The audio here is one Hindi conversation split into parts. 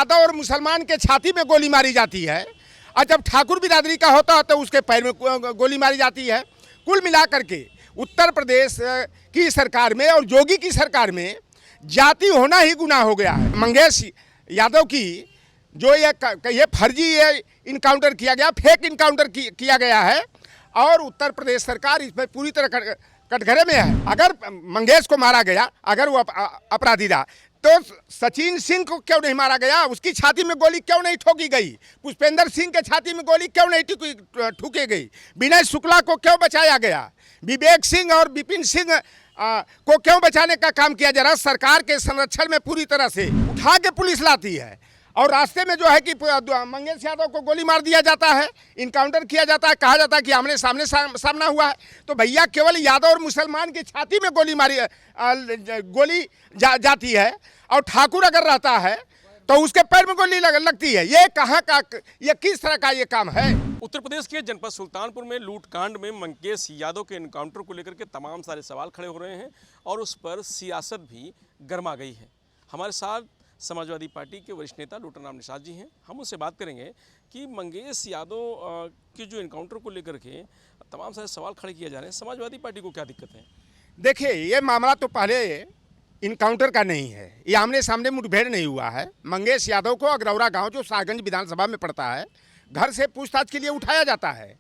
यादव और मुसलमान के छाती में गोली मारी जाती है, और जब ठाकुर बिरादरी का होता है तो उसके पैर में गोली मारी जाती है। कुल मिलाकर के उत्तर प्रदेश की सरकार में और योगी की सरकार में जाति होना ही गुनाह हो गया है। मंगेश यादव की जो ये फर्जी इनकाउंटर किया गया, फेक इनकाउंटर किया गया है, और उत्तर प्रदेश सरकार इसमें पूरी तरह कटघरे में है। अगर मंगेश को मारा गया, अगर वो अपराधी रहा, तो सचिन सिंह को क्यों नहीं मारा गया? उसकी छाती में गोली क्यों नहीं ठोकी गई? पुष्पेंद्र सिंह के छाती में गोली क्यों नहीं ठोकी गई? विनय शुक्ला को क्यों बचाया गया? विवेक सिंह और विपिन सिंह को क्यों बचाने का काम किया जा रहा? सरकार के संरक्षण में पूरी तरह से उठा के पुलिस लाती है, और रास्ते में जो है कि मंगेश यादव को गोली मार दिया जाता है, इनकाउंटर किया जाता है, कहा जाता है कि आमने सामने सामना हुआ है। तो भैया केवल यादव और मुसलमान की छाती में गोली जाती है, और ठाकुर अगर रहता है तो उसके पैर में गोली लगती है। ये कहाँ का, ये किस तरह का ये काम है? उत्तर प्रदेश के जनपद सुल्तानपुर में लूटकांड में मंगेश यादव के एनकाउंटर को लेकर के तमाम सारे सवाल खड़े हो रहे हैं, और उस पर सियासत भी गर्मा गई है। हमारे साथ समाजवादी पार्टी के वरिष्ठ नेता डॉक्टर राम निषाद जी हैं। हम उनसे बात करेंगे कि मंगेश यादव के जो एनकाउंटर को लेकर के तमाम सारे सवाल खड़े किए जा रहे हैं, समाजवादी पार्टी को क्या दिक्कत है? देखिए, ये मामला तो पहले इनकाउंटर का नहीं है, ये आमने सामने मुठभेड़ नहीं हुआ है। मंगेश यादव को अगरौरा गांव जो शाहगंज विधानसभा में पड़ता है, घर से पूछताछ के लिए उठाया जाता है,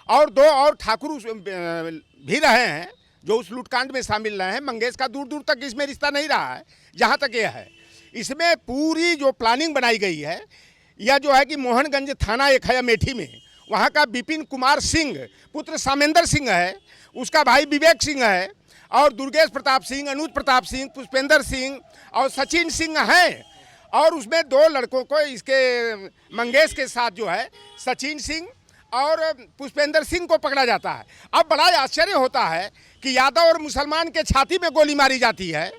और 2 और ठाकुर भी रहे हैं जो उस लूटकांड में शामिल रहे हैं। मंगेश का दूर दूर तक इसमें रिश्ता नहीं रहा है, जहाँ तक यह है। इसमें पूरी जो प्लानिंग बनाई गई है, यह जो है कि मोहनगंज थाना एक है अमेठी में, वहाँ का विपिन कुमार सिंह पुत्र सामेंद्र सिंह है, उसका भाई विवेक सिंह है, और दुर्गेश प्रताप सिंह, अनुज प्रताप सिंह, पुष्पेंद्र सिंह और सचिन सिंह हैं। और उसमें 2 लड़कों को इसके मंगेश के साथ जो है सचिन सिंह और पुष्पेंद्र सिंह को पकड़ा जाता है। अब बड़ा आश्चर्य होता है कि यादव और मुसलमान के छाती में गोली मारी जाती है,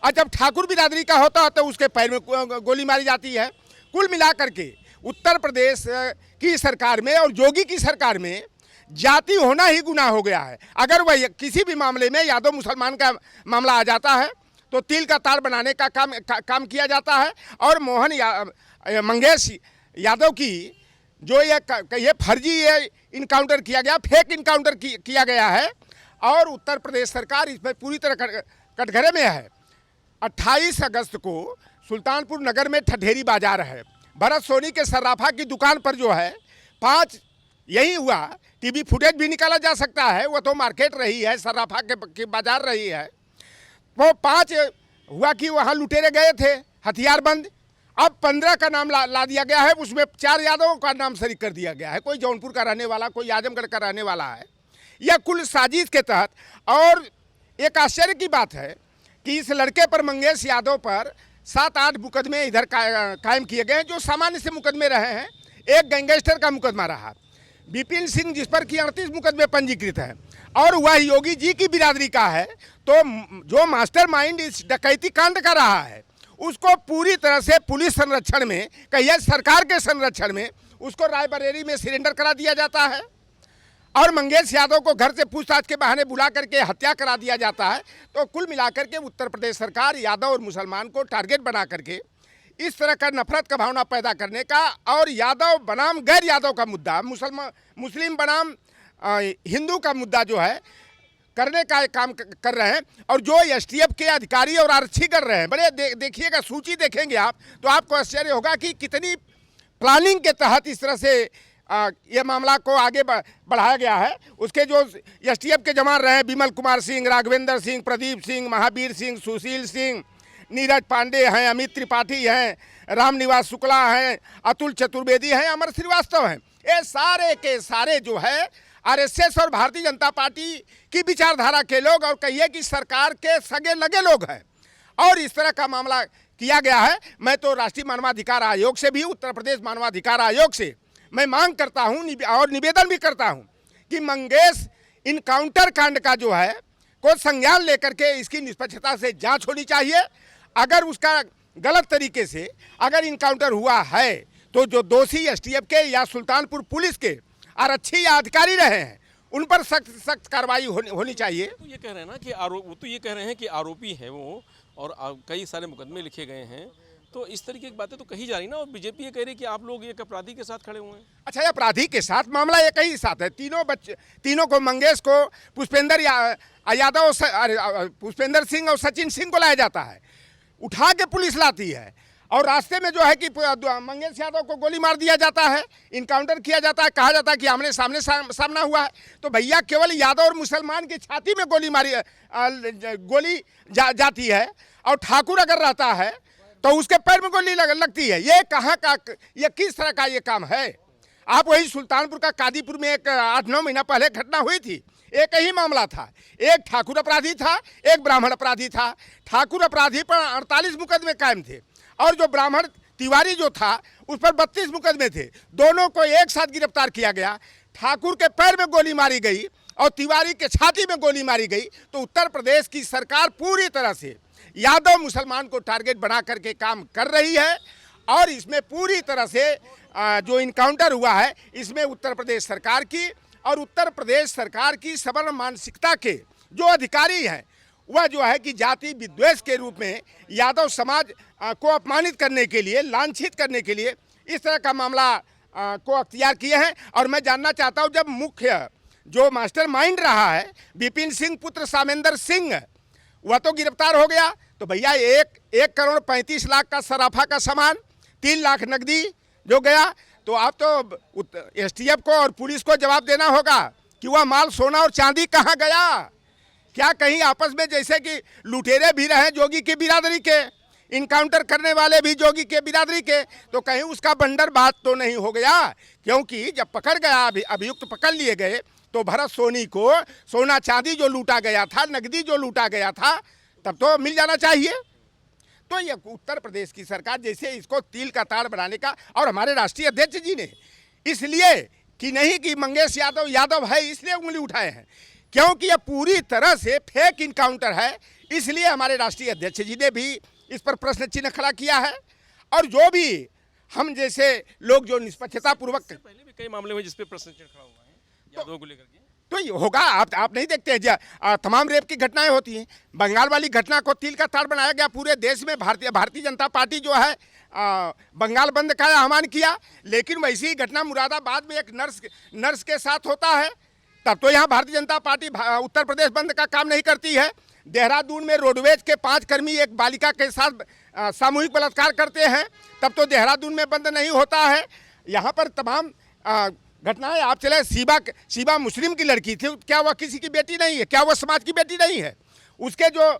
और जब ठाकुर बिरादरी का होता है तो उसके पैर में गोली मारी जाती है। कुल मिलाकर के उत्तर प्रदेश की सरकार में और योगी की सरकार में जाति होना ही गुनाह हो गया है। अगर वह किसी भी मामले में यादव मुसलमान का मामला आ जाता है तो तिल का तार बनाने का काम किया जाता है, और मंगेश यादव की जो ये फर्जी इनकाउंटर किया गया, फेक इनकाउंटर किया गया है, और उत्तर प्रदेश सरकार इसमें पूरी तरह कटघरे में है। 28 अगस्त को सुल्तानपुर नगर में ठठेरी बाजार है, भरत सोनी के सर्राफा की दुकान पर जो है 5 यही हुआ। टीवी फुटेज भी निकाला जा सकता है, वो तो मार्केट रही है, सर्राफा के बाजार रही है। वो 5 हुआ कि वहाँ लुटेरे गए थे हथियारबंद। अब 15 का नाम ला दिया गया है, उसमें 4 यादवों का नाम शरीक कर दिया गया है। कोई जौनपुर का रहने वाला, कोई आजमगढ़ का रहने वाला है। यह कुल साजिश के तहत, और एक आश्चर्य की बात है कि इस लड़के पर, मंगेश यादव पर 7-8 मुकदमे इधर कायम किए गए हैं, जो सामान्य से मुकदमे रहे हैं। एक गैंगस्टर का मुकदमा रहा, विपिन सिंह जिस पर कि 38 मुकदमे पंजीकृत हैं, और वह योगी जी की बिरादरी का है। तो जो मास्टरमाइंड इस डकैती कांड का रहा है, उसको पूरी तरह से पुलिस संरक्षण में, कहिए सरकार के संरक्षण में, उसको रायबरेली में सरेंडर करा दिया जाता है, और मंगेश यादव को घर से पूछताछ के बहाने बुला करके हत्या करा दिया जाता है। तो कुल मिलाकर के उत्तर प्रदेश सरकार यादव और मुसलमान को टारगेट बना करके इस तरह का नफरत का भावना पैदा करने का, और यादव बनाम गैर यादव का मुद्दा, मुस्लिम बनाम हिंदू का मुद्दा जो है करने का काम कर रहे हैं। और जो एसटीएफ के अधिकारी और आरक्षी कर रहे हैं, बड़े देखिएगा, सूची देखेंगे आप तो आपको आश्चर्य होगा कि कितनी प्लानिंग के तहत इस तरह से ये मामला को आगे बढ़ाया गया है। उसके जो एसटीएफ के जवान रहे हैं, विमल कुमार सिंह, राघवेंद्र सिंह, प्रदीप सिंह, महावीर सिंह, सुशील सिंह, नीरज पांडे हैं, अमित त्रिपाठी हैं, रामनिवास शुक्ला हैं, अतुल चतुर्वेदी हैं, अमर श्रीवास्तव हैं। ये सारे के सारे जो है आरएसएस और भारतीय जनता पार्टी की विचारधारा के लोग, और कहिए कि सरकार के सगे लगे लोग हैं, और इस तरह का मामला किया गया है। मैं तो राष्ट्रीय मानवाधिकार आयोग से भी, उत्तर प्रदेश मानवाधिकार आयोग से मैं मांग करता हूं और निवेदन भी करता हूं कि मंगेश इनकाउंटर कांड का जो है को संज्ञान लेकर के इसकी निष्पक्षता से जांच होनी चाहिए। अगर उसका गलत तरीके से अगर इनकाउंटर हुआ है तो जो दोषी एसटीएफ के या सुल्तानपुर पुलिस के आरक्षी या अधिकारी रहे हैं उन पर सख्त कार्रवाई होनी चाहिए। तो ये कह रहे हैं ना कि वो तो ये कह रहे हैं कि आरोपी है वो, और कई सारे मुकदमे लिखे गए हैं, तो इस तरीके की बातें तो कही जा रही ना, और बीजेपी ये कह रही कि आप लोग एक अपराधी के साथ खड़े हुए हैं। अच्छा, ये अपराधी के साथ मामला एक ही साथ है। तीनों बच्चे, तीनों को, मंगेश को, यादव, पुष्पेंद्र सिंह और सचिन सिंह को लाया जाता है, उठा के पुलिस लाती है, और रास्ते में जो है कि मंगेश यादव को गोली मार दिया जाता है, इनकाउंटर किया जाता है, कहा जाता है कि आमने सामने सामना हुआ है। तो भैया केवल यादव और मुसलमान की छाती में गोली मारी, गोली जाती है, और ठाकुर अगर रहता है तो उसके पैर में गोली लगती है। ये कहाँ का, ये किस तरह का ये काम है? आप वही सुल्तानपुर का कादीपुर में एक 8-9 महीना पहले घटना हुई थी, एक ही मामला था। एक ठाकुर अपराधी था, एक ब्राह्मण अपराधी था। ठाकुर अपराधी पर 48 मुकदमे कायम थे, और जो ब्राह्मण तिवारी जो था उस पर 32 मुकदमे थे। दोनों को एक साथ गिरफ्तार किया गया। ठाकुर के पैर में गोली मारी गई और तिवारी के छाती में गोली मारी गई। तो उत्तर प्रदेश की सरकार पूरी तरह से यादव मुसलमान को टारगेट बना करके काम कर रही है, और इसमें पूरी तरह से जो इनकाउंटर हुआ है, इसमें उत्तर प्रदेश सरकार की और उत्तर प्रदेश सरकार की सबल मानसिकता के जो अधिकारी हैं, वह जो है कि जाति विद्वेष के रूप में यादव समाज को अपमानित करने के लिए, लांछित करने के लिए इस तरह का मामला को अख्तियार किए हैं। और मैं जानना चाहता हूं, जब मुख्य जो मास्टरमाइंड रहा है विपिन सिंह पुत्र सामेंद्र सिंह, वह तो गिरफ्तार हो गया, तो भैया 1 करोड़ 35 लाख का सराफा का सामान, 3 लाख नकदी जो गया, तो आप तो एसटीएफ को और पुलिस को जवाब देना होगा कि वह माल सोना और चांदी कहाँ गया। क्या कहीं आपस में जैसे कि लुटेरे भी रहे जोगी की बिरादरी के, इनकाउंटर करने वाले भी जोगी के बिरादरी के, तो कहीं उसका बंडर बात तो नहीं हो गया? क्योंकि जब पकड़ गया, अभियुक्त पकड़ लिए गए, तो भरत सोनी को सोना चांदी जो लूटा गया था, नकदी जो लूटा गया था, तब तो मिल जाना चाहिए। तो ये उत्तर प्रदेश की सरकार जैसे इसको तिल का ताड़ बनाने का, और हमारे राष्ट्रीय अध्यक्ष जी ने इसलिए कि नहीं कि मंगेश यादव यादव है इसलिए उंगली उठाए हैं, क्योंकि यह पूरी तरह से फेक इनकाउंटर है, इसलिए हमारे राष्ट्रीय अध्यक्ष जी ने भी इस पर प्रश्न चिन्ह खड़ा किया है। और जो भी हम जैसे लोग जो निष्पक्षता पूर्वक, पहले भी कई मामले हुए जिस पे प्रश्न चिन्ह खड़ा हुआ है यादवों को लेकर के, तो ये होगा। आप नहीं देखते हैं, तमाम रेप की घटनाएं होती हैं। बंगाल वाली घटना को तिल का ताड़ बनाया गया पूरे देश में। भारतीय जनता पार्टी जो है बंगाल बंद का आह्वान किया, लेकिन वैसी ही घटना मुरादाबाद में एक नर्स के साथ होता है, तब तो यहाँ भारतीय जनता पार्टी उत्तर प्रदेश बंद का काम नहीं करती है। देहरादून में रोडवेज के 5 कर्मी एक बालिका के साथ सामूहिक बलात्कार करते हैं, तब तो देहरादून में बंद नहीं होता है। यहाँ पर तमाम घटनाएं, आप चले शिबा मुस्लिम की लड़की थी, क्या वह किसी की बेटी नहीं है? क्या वह समाज की बेटी नहीं है? उसके जो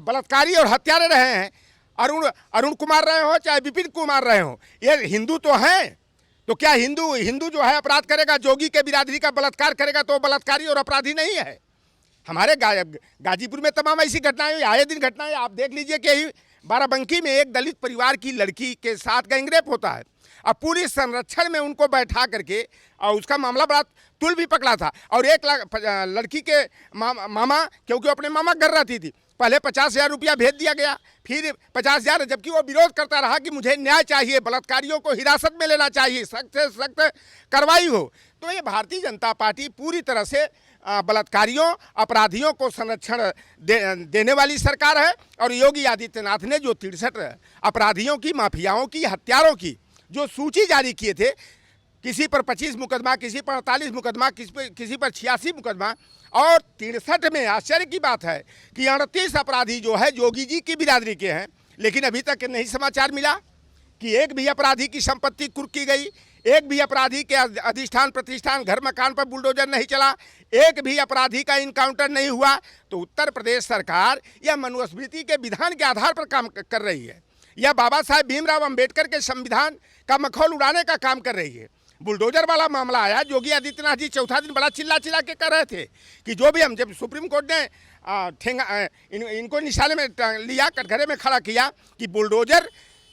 बलात्कारी और हत्यारे रहे हैं, अरुण कुमार रहे हो चाहे विपिन कुमार रहे हो, ये हिंदू तो हैं। तो क्या हिंदू जो है अपराध करेगा, जोगी के बिरादरी का बलात्कार करेगा, तो बलात्कारी और अपराधी नहीं है? हमारे गाजीपुर में तमाम ऐसी घटनाएं, आए दिन घटनाएं आप देख लीजिए कि बाराबंकी में एक दलित परिवार की लड़की के साथ गैंगरेप होता है। अब पूरी संरक्षण में उनको बैठा करके, और उसका मामला बड़ा तुल भी पकड़ा था, और 1 लाख लड़की के मामा, क्योंकि अपने मामा घर रहती थी, पहले 50,000 रुपया भेज दिया गया, फिर 50,000, जबकि वो विरोध करता रहा कि मुझे न्याय चाहिए, बलात्कारियों को हिरासत में लेना चाहिए, सख्त से सख्त कार्रवाई हो। तो ये भारतीय जनता पार्टी पूरी तरह से बलात्कारियों, अपराधियों को संरक्षण देने वाली सरकार है। और योगी आदित्यनाथ ने जो 63 अपराधियों की, माफियाओं की, हत्यारों की जो सूची जारी किए थे, किसी पर 25 मुकदमा, किसी पर 48 मुकदमा, किसी पर 86 मुकदमा, और 63 में आश्चर्य की बात है कि 38 अपराधी जो है योगी जी की बिरादरी के हैं। लेकिन अभी तक नहीं समाचार मिला कि एक भी अपराधी की संपत्ति कुर्क की गई, एक भी अपराधी के अधिष्ठान प्रतिष्ठान घर मकान पर बुलडोजर नहीं चला, एक भी अपराधी का इनकाउंटर नहीं हुआ। तो उत्तर प्रदेश सरकार यह मनुस्मृति के विधान के आधार पर काम कर रही है, यह बाबा साहेब भीमराव अंबेडकर के संविधान का मखौल उड़ाने का काम कर रही है। बुलडोजर वाला मामला आया, योगी आदित्यनाथ जी चौथा दिन बड़ा चिल्ला के कर रहे थे कि जो भी हम, जब सुप्रीम कोर्ट ने इनको निशाने में लिया, कटघरे में खड़ा किया कि बुलडोजर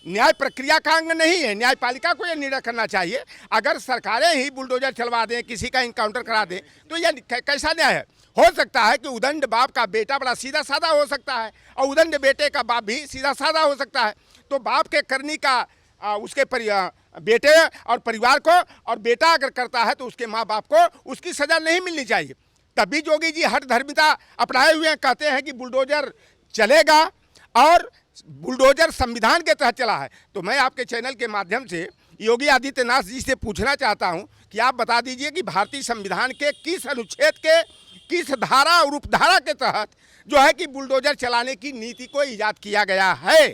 न्याय प्रक्रिया का अंग नहीं है, न्यायपालिका को यह निर्णय करना चाहिए। अगर सरकारें ही बुलडोजर चलवा दें, किसी का इनकाउंटर करा दें, तो यह कैसा न्याय है? हो सकता है कि उदंड बाप का बेटा बड़ा सीधा साधा हो सकता है, और उदंड बेटे का बाप भी सीधा साधा हो सकता है। तो बाप के करनी का उसके बेटे और परिवार को, और बेटा अगर करता है तो उसके माँ बाप को उसकी सज़ा नहीं मिलनी चाहिए। तभी योगी जी हठ धर्मिता अपनाए हुए हैं, कहते हैं कि बुलडोजर चलेगा और बुलडोजर संविधान के तहत चला है। तो मैं आपके चैनल के माध्यम से योगी आदित्यनाथ जी से पूछना चाहता हूं कि आप बता दीजिए कि भारतीय संविधान के किस अनुच्छेद के किस धारा और उपधारा के तहत जो है कि बुलडोजर चलाने की नीति को ईजाद किया गया है।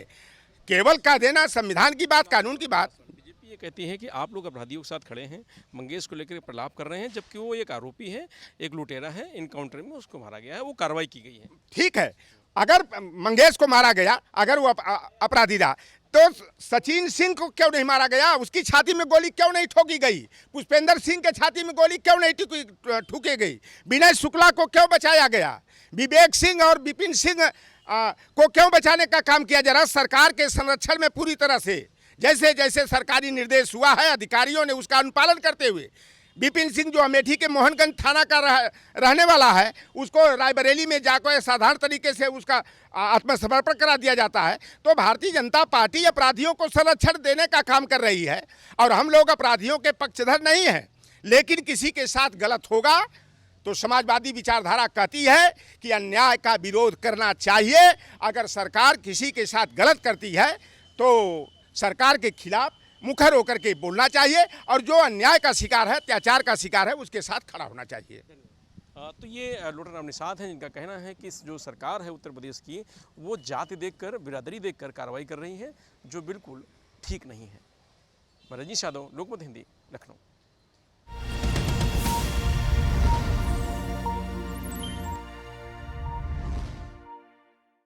केवल कह देना संविधान की बात, कानून की बात। बीजेपी ये कहती है कि आप लोग अपराधियों के साथ खड़े हैं, मंगेश को लेकर प्रलाप कर रहे हैं, जबकि वो एक आरोपी है, एक लुटेरा है, इनकाउंटर में उसको मारा गया है, वो कार्रवाई की गई है। ठीक है, अगर मंगेश को मारा गया, अगर वो अपराधी रहा, तो सचिन सिंह को क्यों नहीं मारा गया? उसकी छाती में गोली क्यों नहीं ठोकी गई? पुष्पेंद्र सिंह के छाती में गोली क्यों नहीं ठोकी गई? विनय शुक्ला को क्यों बचाया गया? विवेक सिंह और विपिन सिंह को क्यों बचाने का काम किया? जरा सरकार के संरक्षण में पूरी तरह से जैसे जैसे सरकारी निर्देश हुआ है, अधिकारियों ने उसका अनुपालन करते हुए, विपिन सिंह जो अमेठी के मोहनगंज थाना का रहने वाला है, उसको रायबरेली में जाकर साधारण तरीके से उसका आत्मसमर्पण करा दिया जाता है। तो भारतीय जनता पार्टी अपराधियों को संरक्षण देने का काम कर रही है और हम लोग अपराधियों के पक्षधर नहीं हैं। लेकिन किसी के साथ गलत होगा तो समाजवादी विचारधारा कहती है कि अन्याय का विरोध करना चाहिए। अगर सरकार किसी के साथ गलत करती है तो सरकार के खिलाफ मुखर होकर के बोलना चाहिए और जो अन्याय का शिकार है, अत्याचार का शिकार है, उसके साथ खड़ा होना चाहिए। तो ये लोटर राम निषाद हैं, जिनका कहना है कि जो सरकार है उत्तर प्रदेश की, वो जाति देखकर, बिरादरी देखकर कार्रवाई कर रही है, जो बिल्कुल ठीक नहीं है। मैं रजनीश यादव, लोकमत हिंदी, लखनऊ।